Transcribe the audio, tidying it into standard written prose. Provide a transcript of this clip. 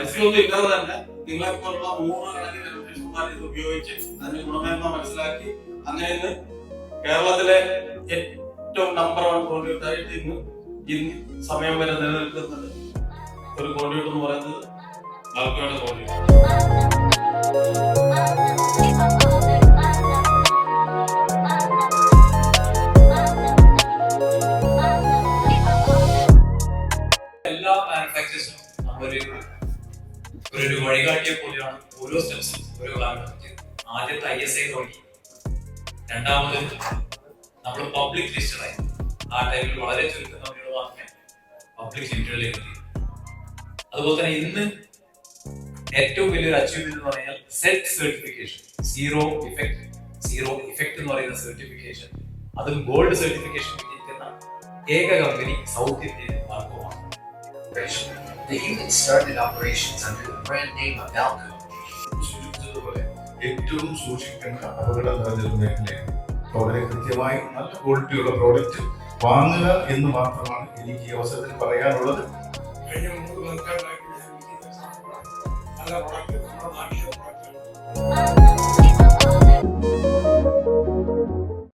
പരസ്യമൊന്നും ഇല്ലാതെ തന്നെ നിങ്ങളെ പോലുള്ള 3 ഇലക്ട്രീഷ്യന്മാർ ഇത് ഉപയോഗിച്ച് അതിന്റെ ഗുണമേന്മ മനസ്സിലാക്കി അങ്ങനെ ഇന്ന് കേരളത്തിലെ ഏറ്റവും നമ്പർ 1 കോൺട്രിബ്യൂട്ടർ ആയിട്ട് ഇന്ന് സമയം വരെ നിലനിൽക്കുന്നുണ്ട്. ഒരു കോൺട്രിബ്യൂട്ടർ എന്ന് പറയുന്നത് ആൽക്കോയുടെ കോൺട്രിബ്യൂട്ടർ. എല്ലാ മാനുഫാക്ചേഴ്സും ഒരു വഴികാട്ടിയെ പോലെയാണ് ഓരോ സ്റ്റെപ്സും ഓരോ കാലഘട്ടത്തിൽ. ആദ്യത്തെ ISI തുടങ്ങി, രണ്ടാമത് നമ്മൾ പബ്ലിക് ലിസ്റ്റഡായി. ആ ടൈമിൽ വളരെ ചുരുക്കം കമ്പനികൾ മാത്രമേ പബ്ലിക് ലിമിറ്റഡിലേക്ക് എത്തി. അതുപോലെ തന്നെ ഇന്ന് ഏറ്റവും വലിയൊരു അച്ചീവ്മെന്റ് എന്ന് പറഞ്ഞാൽ സെറ്റ് സർട്ടിഫിക്കേഷൻ, സീറോ ഇഫക്റ്റ് എന്ന് പറയുന്ന സർട്ടിഫിക്കേഷൻ, അതും ഗോൾഡ് സർട്ടിഫിക്കേഷൻ കിട്ടിയിരിക്കുന്ന ഏക കമ്പനി സൗത്ത് ഇന്ത്യൻ ആൽക്കോമാണ്. They even started operations under the brand name of Alco. ഏറ്റവും സൂക്ഷിക്കേണ്ട അപകടം നിറഞ്ഞൊരു മേഖലയാണ്. വളരെ കൃത്യമായി നല്ല ക്വാളിറ്റിയുള്ള പ്രോഡക്റ്റ് വാങ്ങുക എന്ന് മാത്രമാണ് എനിക്ക് ഈ അവസരത്തിൽ പറയാനുള്ളത്. കഴിഞ്ഞ 3 വർഷക്കാലമായിട്ട് നല്ല പ്രോഡക്റ്റ് നമ്മുടെ നാട്ടിലെ പ്രോഡക്റ്റ്